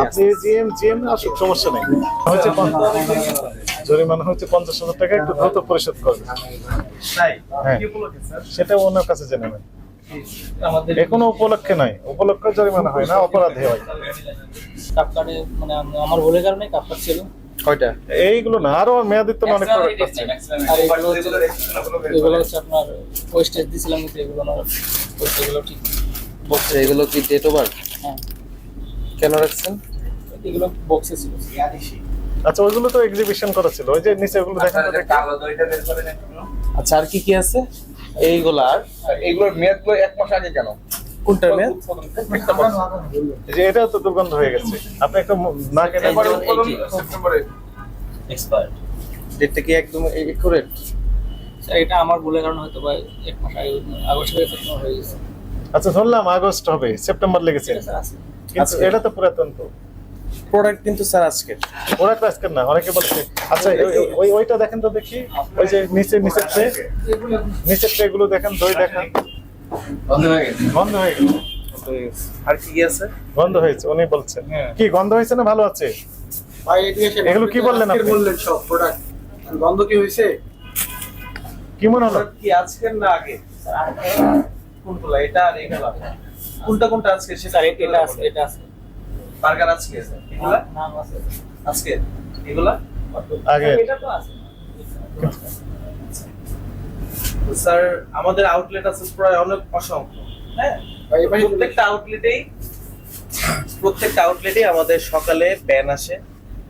আপনি জিএম আসুক, সমস্যা নেই। হচ্ছে জরিমানা হচ্ছে 50,000 টাকা, একটু দ্রুত পরিশোধ করবে। হ্যাঁ, সেটা ওনার কাছে জেনে নেন। কোনো উপলক্ষে নয়, উপলক্ষে জরিমানা হয় না, অপরাধে হয়। কাপকার্ডে মানে আমার ভুলের কারণে কাপকার্ড ছিল কয়টা? এইগুলো না, আরো মেয়াদিত্ব অনেক প্রোডাক্ট আছে। আর এগুলো হচ্ছে আপনার ওয়েস্টেজ দিছিলাম, কিন্তু এগুলো না, এগুলো ঠিক বক্সে। এগুলো কি ডেট ওভার? হ্যাঁ, কেন রাখছেন? এগুলো বক্সে ছিল। আচ্ছা, ওইগুলো তো এক্সিবিশন করা ছিল, ওই যে নিচে ওগুলো দেখেন তো দেখি। আচ্ছা, আর কি কি আছে? এইগুলা আর এগুলোর মেয়াদ গুলো 1 মাস আগে কেন? কোনটার মেয়াদ? এই যে এটা তো দুর্গন্ধ হয়ে গেছে, আপনি একটা না কেটে সেপ্টেম্বরে এক্সপায়ার্ড ডেটটা কি একদম একুরেট? স্যার এটা আমার ভুলের কারণে হয়তো বা 1 মাস আগে আগস্ট থেকে সেপ্টেম্বর হয়ে গেছে। আচ্ছা, ধরলাম আগস্ট হবে, সেপ্টেম্বর লেগেছে, স্যার আছে কিন্তু এটা তো পুরাতন। তো প্রোডাক্ট কিন্তু স্যার আজকে ওরা ক্লাস করেন না, অনেকে বলছে। আচ্ছা, ওইটা দেখেন তো দেখি, ওই যে নিচের ট্রে গুলো দেখেন, দই দেখেন, বন্ধ হয়ে গেছে। গন্ধ হয়ে গেছে। আর কি কি আছে? গন্ধ হয়েছে, উনি বলছেন। কি গন্ধ হয়েছে না ভালো আছে? ভাই এদিকে এগুলো কি বললেন আপনি? বললেন সব প্রোডাক্ট বন্ধ কি হয়েছে? কি মনে হলো? কি আজকের না আগে? কোনগুলো? এটা আর এগুলা কোনটা আজকে? স্যার এটা আছে, এটা আছে বার্গার আজকে আছে, এগুলা নাম আছে আজকে, এগুলা আগে এটা তো আছে। স্যার আমাদের আউটলেট আছে প্রায় অনেক অসংখ্য। হ্যাঁ, ভাই এবারে প্রত্যেকটা আউটলেটেই আমাদের সকালে ব্যান আসে,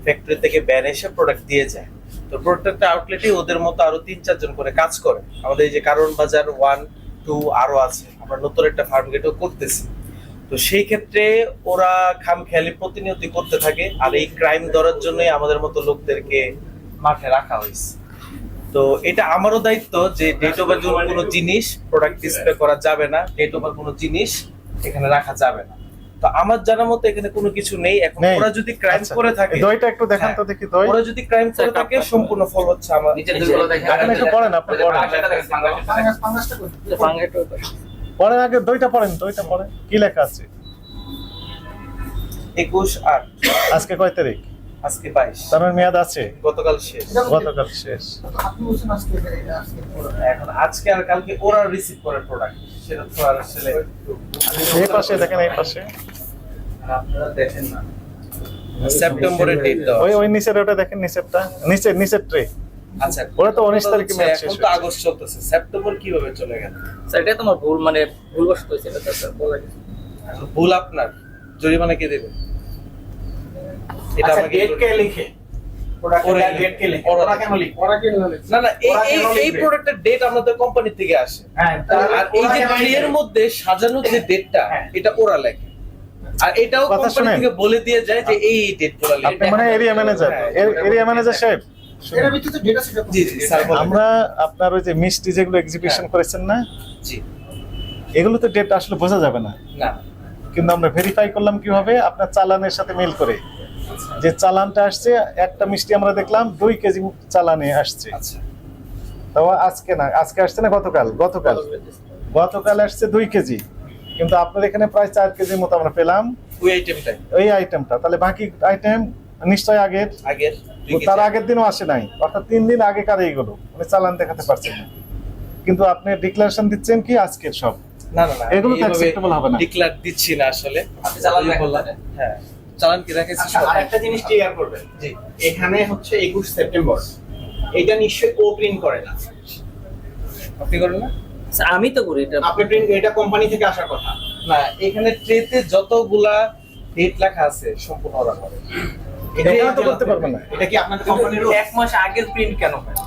ফ্যাক্টরি থেকে ব্যান এসে প্রোডাক্ট দিয়ে যায়। তো প্রত্যেকটা আউটলেটেই ওদের মতো আরো 3-4 জন করে কাজ করে। আমাদের এই যে কারণ বাজার 1, 2 আরো আছে, আমরা নতুন একটা ফার্ম গেটও করতেছি। তো সেই ক্ষেত্রে ওরা খামখেয়ালি প্রতিনিয়ত করতে থাকে, আর এই ক্রাইম ধরার জন্যই আমাদের মতো লোকদেরকে মাঠে রাখা হয়েছে। তো এটা আমারও দায়িত্ব যে ডেট ওভার কোনো জিনিস প্রোডাক্ট ডিসপ্লে করা যাবে না, ডেট ওভার কোনো জিনিস এখানে রাখা যাবে না। তো আমার জানা মতো এখানে কোনো কিছু নেই। এখন নেই। ওরা যদি ক্রাইম আচ্ছা, করে থাকে, দইটা একটু দেখান তো দেখি। দই ওরা যদি ক্রাইম করে থাকে সম্পূর্ণ ফল হচ্ছে আমার। নিচের দিকগুলো দেখেন। এখন একটু পড়েন, আপনি পড়েন, পাঙ্গাসটা কই? ফাঙ্গাটো পড়েন আগে, দইটা পড়েন, দইটা পড়েন। কি লেখা আছে? 21/8 আজকে কয় তারিখ? আজকে 22, তার মানে মেয়াদ আছে, গতকাল শেষ। গতকাল শেষ। আপনি বলছেন আজকে এখন আজকে আর কালকে ওরা রিসিভ করে প্রোডাক্ট, সেটা তো আর আসলে এই পাশে দেখেন, এই পাশে আপনারা দেখেন না। সেপ্টেম্বরের ডেট দাও। ওই নিচের ওটা দেখেন, নিচেরটা, নিচের ট্রে। আচ্ছা, ওরা তো 19 তারিখে ম্যাচ শেষ এখন তো হয়েছে। আগস্ট চলতেছে, সেপ্টেম্বর কিভাবে চলে গেল? স্যার এটা তোমার ভুল, মানে ভুলবশত হয়েছে এটা, স্যার বলা গেছে। এখন ভুল আপনার, জরিমানা কে দেবে? এটা আমাকে ডেট কে লিখে? প্রোডাক্টের ডেট কে লিখে? ওরা কেন লিখে? ওরা কেন লিখে? না এই প্রোডাক্টের ডেট আমাদের কোম্পানি থেকে আসে। হ্যাঁ, আর এই যে ট্রের মধ্যে সাজানো যে ডেটটা, এটা ওরা লেখে। আর এটাও কথা কোম্পানি শুনেন। থেকে বলে দিয়ে যায় যে এই ডেটগুলো আপনি লিখে। মানে এরিয়া ম্যানেজার, এরিয়া ম্যানেজার সাহেব, এর ভিতরে ডেটা সেট জি জি স্যার বলেন। আমরা আপনার ওই যে মিষ্টি যেগুলো এক্সিবিশন করেছেন না, জি এগুলো তো ডেট আসলে বোঝা যাবে না, না কিন্তু আমরা ভেরিফাই করলাম কিভাবে? আপনার চালানের সাথে মিল করে, যে চালানটা আসছে, একটা মিষ্টি আমরা দেখলাম 2 কেজি চালানে আসছে। আচ্ছা, তো আজকে না, আজকে আসছে না গতকাল আসছে 2 কেজি, কিন্তু আপনার এখানে প্রায় 4 কেজির মতো আমরা পেলাম ওই আইটেমটাই ওই আইটেমটা। তাহলে বাকি আইটেম নিশ্চয়ই আগের, আগের 2 কেজি। তার আগের দিনও আসে নাই, অর্থাৎ 3 দিন আগেকার এইগুলো মানে চালান দেখাতে পারছেন না, কিন্তু আপনি ডিক্লারেশন দিচ্ছেন কি আজকের সব। না না না, এগুলো তো acceptable হবে না। ডিক্লেয়ার দিচ্ছি না আসলে। আপনি চালান ওই বললাম, দেখাতে। হ্যাঁ চালান কি রেখেছি আচ্ছা, সব। আরেকটা জিনিস ক্লিয়ার করবেন। জি, এখানে হচ্ছে 21 সেপ্টেম্বর, এটা নিশ্চয়ই ও প্রিন্ট করে না। আপনি করেন না? স্যার আমি তো করি এটা। আপনি প্রিন্ট, এটা কোম্পানি থেকে আসার কথা। না, এখানে ট্রেতে যতগুলা ডেট লেখা আছে সম্পূর্ণ ওরা করে। এটা এখানে তো করতে পারবেন না। এটা কি আপনাদের কোম্পানির রুল? 1 মাস আগের প্রিন্ট কেন হয়?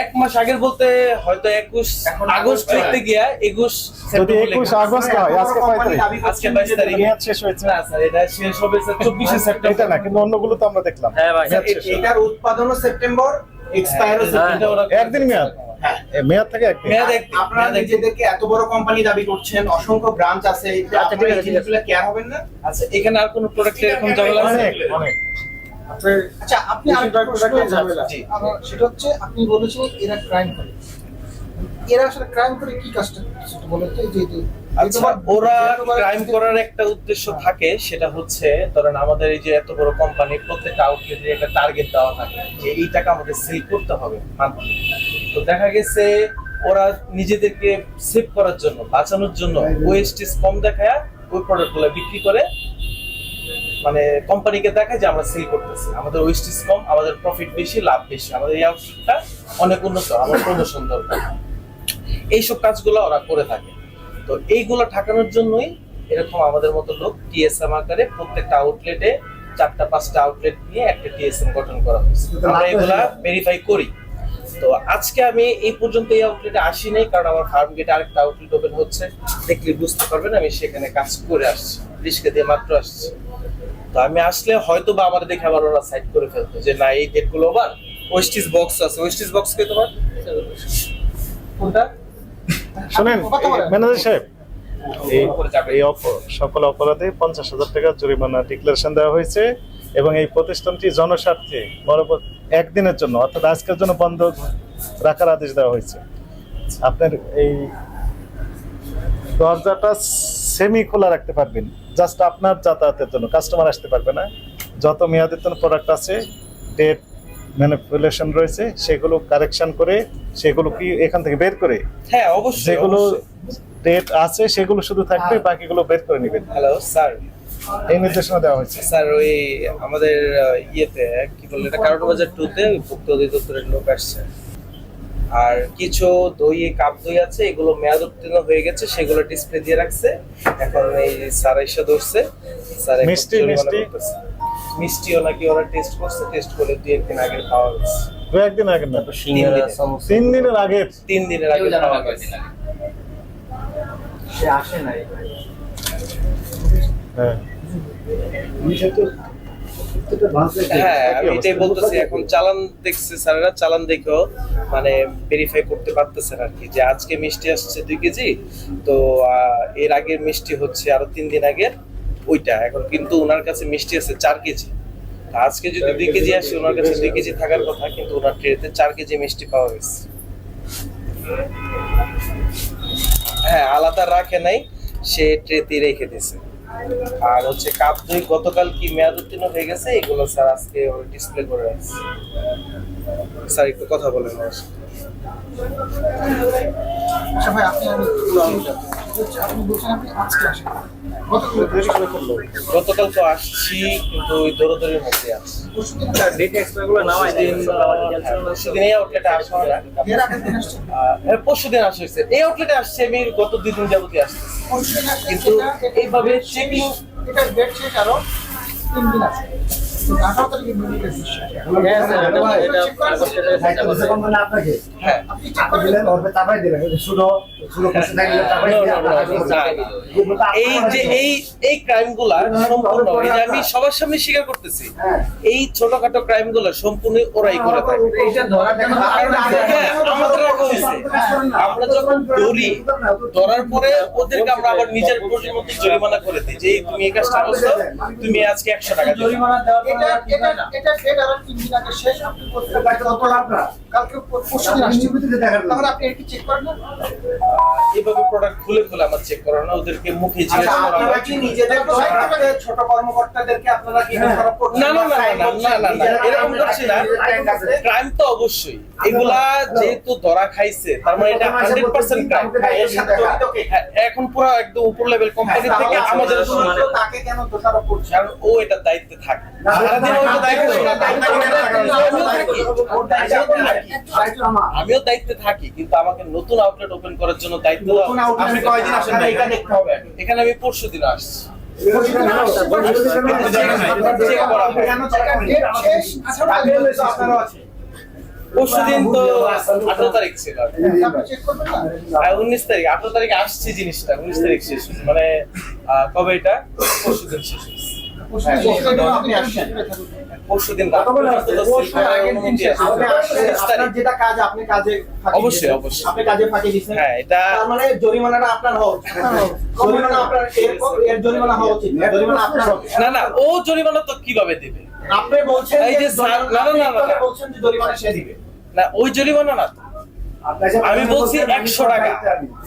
1 মাস আগের বলতে হয়তো 21 এখন আগস্ট আগস্ট লিখতে গিয়া 21 যদি সেপ্টেম্বর 21 লেখা আছে। আগস্ট হয়, আজকে কয় তারিখ? আজকে 22 তারিখ। মেয়াদ শেষ হয়েছে না স্যার, এটা শেষ হবে স্যার 24 এটা সেপ্টেম্বর। না, কিন্তু অন্যগুলো তো আমরা দেখলাম হ্যাঁ ভাই, মেয়াদ শেষ হয়েছে। এটার উৎপাদনও সেপ্টেম্বর, এক্সপায়ারও এটা সেপ্টেম্বর। ওরা একদিন মেয়াদ, হ্যাঁ, মেয়াদ থাকে একদিন। মেয়াদ একদিন। আপনারা নিজেদেরকে এত বড় কোম্পানি দাবি করছেন, অসংখ্য ব্রাঞ্চ আছে, আচ্ছা, আপনারা ঠিক এই আছে, ঠিক আছে। জিনিসগুলো কেয়ার হবেন না? আচ্ছা, এখানে আর কোন প্রোডাক্টে এরকম ঝামেলা আছে? অনেক অনেক। আচ্ছা, আপনি আরেকটা প্রশ্ন ঝামেলা। জি। সেটা হচ্ছে আপনি বলেছেন এরা ক্রাইম করে, এরা আসলে ক্রাইম করে কি কাজটা করছে সেটা বলেন তো। এই যে আচ্ছা, ওরা ক্রাইম করার একটা উদ্দেশ্য থাকে, সেটা হচ্ছে ধরেন আমাদের এই যে এত বড় কোম্পানি, প্রত্যেকটা আউটলেটে একটা টার্গেট দেওয়া থাকে যে এই টাকা আমাদের সেল করতে হবে monthly। তো দেখা গেছে ওরা নিজেদেরকে সেভ করার জন্য, বাঁচানোর জন্য ওয়েস্টেজ কম দেখায় ওই প্রোডাক্টগুলো বিক্রি করে, মানে কোম্পানিকে দেখায় যে আমরা সেল করতেছি, আমাদের ওয়েস্টেজ কম, আমাদের প্রফিট বেশি, লাভ বেশি, আমাদের এই আউটলেটটা অনেক উন্নত, আমার প্রমোশন দরকার। এইসব কাজগুলো ওরা করে থাকে। তো এইগুলো ঠেকানোর জন্যই এরকম আমাদের মতো লোক টিএসএম আকারে প্রত্যেকটা আউটলেটে 4-5টা আউটলেট নিয়ে একটা টিএসএম গঠন করা হয়েছে। আমরা এগুলা ভেরিফাই করি। তো আজকে আমি এই পর্যন্ত এই আউটলেটে আসি নাই, কারণ আমার ফার্ম গেটে আরেকটা আউটলেট ওপেন হচ্ছে, দেখলে বুঝতে পারবেন আমি সেখানে কাজ করে আসছি, রিস্কে দিয়ে মাত্র আসছি। তো আমি আসলে হয়তো বা আমার দেখে আবার ওরা সাইড করে ফেলতো যে না এই ডেটগুলো ওভার। ওয়েস্টিজ বক্স আছে, ওয়েস্টিজ বক্স কে তোমার কোনটা? শুনেন ম্যানেজার সাহেব, এই সকল অপরাধে 50,000 টাকা জরিমানা ডিক্লারেশন দেওয়া হয়েছে এবং এই প্রতিষ্ঠানটি জনস্বার্থে বরাবর একদিনের জন্য অর্থাৎ আজকের জন্য বন্ধ রাখার আদেশ দেওয়া হয়েছে। আপনার এই দরজাটা সেমি খোলা রাখতে পারবেন, জাস্ট আপনার যাতায়াতের জন্য, কাস্টমার আসতে পারবে না। যত মেয়াদের জন্য প্রোডাক্ট আছে, ডেট ম্যানিপুলেশন রয়েছে, সেগুলো কারেকশন করে সেগুলো কি এখান থেকে বের করে, হ্যাঁ অবশ্যই, যেগুলো ডেট আছে সেগুলো শুধু থাকবে, বাকিগুলো বের করে নেবেন। হ্যালো স্যার, এই নির্দেশনা দেওয়া হয়েছে। স্যার ওই আমাদের ইয়েতে কি বলে এটা, কারণ বাজার 2-তে ভুক্ত অধিদপ্তরের লোক আসছে, আর কিছু দই, কাপ দই আছে, এগুলো মেয়াদ উত্তীর্ণ হয়ে গেছে, সেগুলো ডিসপ্লে দিয়ে রাখছে। এখন এই স্যার এসে ধরছে, স্যার মিষ্টি মিষ্টিও নাকি ওরা টেস্ট করছে, টেস্ট করে 2 দিন আগে খাওয়া গেছে। 2 দিন আগে না, 3 দিনের আগে। 3 দিনের আগে খাওয়া গেছে। সে আসে নাই। হ্যাঁ হ্যাঁ, আমি এটাই বলতেছি, এখন চালান দেখছে স্যারেরা, চালান দেখেও মানে ভেরিফাই করতে পারতেছেন আর কি, যে আজকে মিষ্টি আসছে 2 কেজি, তো এর আগের মিষ্টি হচ্ছে আরো 3 দিন আগের ওইটা, এখন কিন্তু ওনার কাছে মিষ্টি আছে 4 কেজি। আজকে যদি 2 কেজি আসে, ওনার কাছে 2 কেজি থাকার কথা, কিন্তু ওনার ট্রেতে 4 কেজি মিষ্টি পাওয়া গেছে। হ্যাঁ, আলাদা রাখে নাই, সে ট্রেতে রেখে দিয়েছে। আর হচ্ছে কাপ দই গতকাল কি মেয়াদ উত্তীর্ণ হয়ে গেছে, এগুলো স্যার আজকে ডিসপ্লে করে রাখছে। স্যার একটু কথা বলেন আমার সাথে। আচ্ছা ভাই, আপনি বলছেন আপনি আজকে আসেন, গতকাল তো আসছি, কিন্তু ওই দৌড়দৌড়ির মধ্যে আছে। ডেট এক্সপায়ার গুলো নামাই দিন, পরশুদিন এই আউটলেটে আসা হয় না, এর আগের দিন আসছেন, পরশুদিন আসা হয়েছে। এই আউটলেটে আসছে আমি গত 2 দিন যাবতই আসছি, পরশুদিন আসছেন, কিন্তু এইভাবে চেকিং এটা ডেট শেষ আরো 3 দিন আছে। 18 তারিখে বিল শেষ। হ্যাঁ আপনি চেক করবেন, এই যে এই ক্রাইম গুলা সম্পূর্ণ, এই যে আমি সবার সামনে স্বীকার করতেছি, এই ছোটখাটো ক্রাইম গুলা সম্পূর্ণ ওরাই করে থাকে। এইটা ধরা দেখা হ্যাঁ, আমাদের রাখা হয়েছে। আমরা যখন ধরার পরে ওদেরকে আমরা আবার নিজের প্রতির মতো জরিমানা করে দিই, যে তুমি এই কাজটা করছো, তুমি আজকে 100 টাকা দিবে। জরিমানা দেওয়ার এটা ডেট আরো 3 দিন আগে শেষ। আপনি কালকে পরশুদিন আসছেন, তাহলে আপনি এটা চেক করেন না? এইভাবে প্রোডাক্ট খুলে খুলে আমার চেক করা না, ওদেরকে মুখে জিজ্ঞেস আচ্ছা, করা আপনারা হয়। কি নিজেদের ছোট কর্মকর্তাদেরকে আপনারা কি খারাপ করছেন? না, এরকম করছি না। ক্রাইম তো অবশ্যই, এগুলা যেহেতু ধরা খাইছে, তার মানে এটা 100% ক্রাইম। এখন পুরো একদম উপর লেভেল কোম্পানি থেকে আমাদের তাকে কেন দোষারোপ করছেন? কারণ ও এটা দায়িত্বে থাকে, সারাদিন ও এটা দায়িত্বে আমিও দায়িত্বে থাকি, কিন্তু আমাকে নতুন আউটলেট ওপেন করার জন্য দায়িত্ব দেওয়া নতুন হয়েছে। আপনি কয়দিন আসেন না, এটা দেখতে হবে। এখানে আমি পরশুদিন আসছি। কেন চেক করেন? ডেট শেষ 18 তারিখে আপনারও আছে। পরশুদিন তো 18 তারিখ ছিল, আপনি চেক করবেন না? 19 তারিখ, 18 তারিখে আসছে জিনিসটা, 19 তারিখ শেষ হয়েছে, মানে কবে এটা পরশুদিন শেষ হয়েছে। পরশুদিন আপনি আসছেন, পরশুদিন রাত পর্যন্ত তো সিল করার অনুমতি আছে। আপনার যেটা কাজ, আপনি কাজে ফাঁকি অবশ্যই, দিয়েছেন। অবশ্যই। আপনি কাজে ফাঁকি দিচ্ছেন। হ্যাঁ, এটা তার মানে জরিমানাটা আপনার হওয়া উচিত। জরিমানা আপনার এর জরিমানা হওয়া উচিত। জরিমানা আপনার হবে। না, ও জরিমানা তো কিভাবে দেবে? আপনি বলছেন এই যে স্যার, না, আপনি বলছেন যে জরিমানা সে দিবে। না, ওই জরিমানা না তো। আমি বলছি 100 টাকা,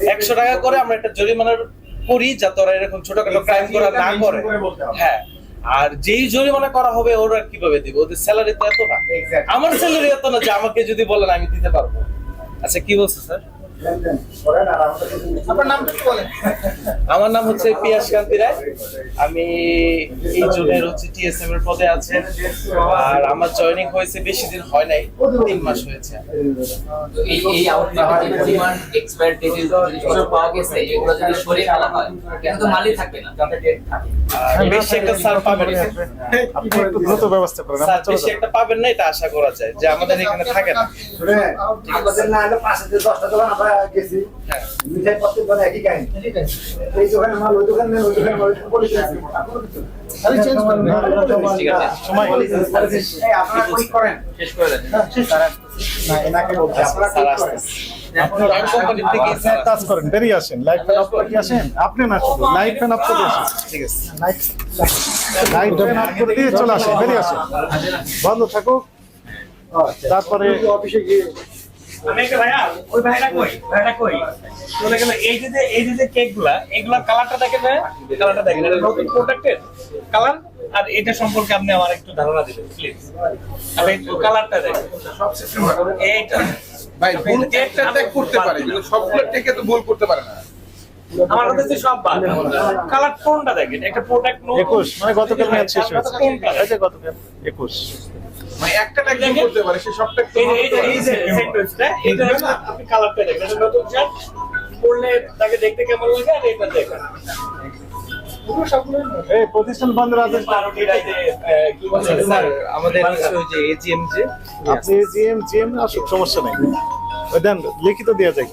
100 টাকা করে আমরা একটা জরিমানার করি যাতে ওরা এরকম ছোটখাটো ক্রাইম করা না করে। হ্যাঁ, আর যেই জরিমানা করা হবে ওরা কিভাবে দিবে? ওদের স্যালারি তো এত না। আমার স্যালারি এত না যে আমাকে যদি বলেন আমি দিতে পারবো। আচ্ছা, কি বলছে স্যার? আপনার নামটা একটু বলেন। আমার নাম হচ্ছে পিয়াস কান্তি রায়। আমি এই জোনের হচ্ছে টিএসএম এর পদে আছেন। আর আমার জয়েনিং হয়েছে বেশি দিন হয় নাই, 3 মাস হয়েছে। তো এই আউটলেটে যে পরিমাণ এক্সপায়ার ডেটের জিনিসপত্র পাওয়া গেছে এগুলো যদি সরিয়ে ফেলা হয় কেন তো মালই থাকবে না, যাতে ডেট থাকে। আর বেশি একটা স্যার পাবেন না। আপনি একটু দ্রুত ব্যবস্থা করেন, স্যার আমরা চলে বেশি যাবো। একটা পাবেন না, এটা আশা করা যায় যে আমাদের এখানে থাকে না। আমাদের না হলে পাশে যে 10টা দোকান আমরা গেছি, মিঠাই প্রত্যেক দোকানে একই কাহিনী। এই দোকানে মাল, ওই দোকানে মাল, ওই দোকানে মাল, বলে দিয়েছি। খালি চেঞ্জ করেন। ঠিক আছে, সময় এই আপনারা কি করেন? শেষ করে দেন। না, এনাকে বলছি, আপনারা স্যার কি করেন? আসতেছে। আপনার কোম্পানি থেকে আপনি এক কাজ করেন, বেরিয়ে আসেন, লাইট ফ্যান অফ করে দিয়ে আসেন। আপনি না, শুধু লাইট ফ্যান অফ করে দিয়ে আসেন। ঠিক আছে। লাইট ফ্যান অফ করে দিয়ে চলে আসেন, বেরিয়ে আসেন, বন্ধ থাকুক। তারপরে অফিসে গিয়ে আমি একটা ভাইয়া, ওই ভাইটা কই চলে গেল। এই যে কেকগুলা, এগুলা কালারটা দেখেন ভাইয়া, কালারটা দেখেন, এটা নতুন প্রোডাক্টের কালার। আর এটা সম্পর্কে আপনি আমার একটু ধারণা দিবেন প্লিজ। আপনি একটু কালারটা দেখেন। এইটা ভাই ভুল কেকটা ট্যাগ করতে পারে কিন্তু সবগুলো টেকে তো ভুল করতে পারে না। আমার কাছে সব বাদ, কালার টোনটা দেখেন। একটা প্রোডাক্ট 21, মানে গতকাল ম্যাচ শেষ হয়েছে। কোনটা? এই যে গতকাল 21। মানে একটা ট্যাগ ভুল করতে পারে সে সব ট্যাগ তো এই যে সেন্টেন্সটা, এটা আপনি কালারটা দেখেন। এটা নতুন শার্ট পরলে তাকে দেখতে কেমন লাগে, আর এটা দেখেন। পুরো সবগুলো এই প্রতিষ্ঠান বন্ধের আদেশ কি বলছেন স্যার স্যার? আমাদের হচ্ছে ওই যে এজিএম যে আপনি জিএম আসুক, সমস্যা নেই। ওই দেন, লিখিত দেওয়া যায়।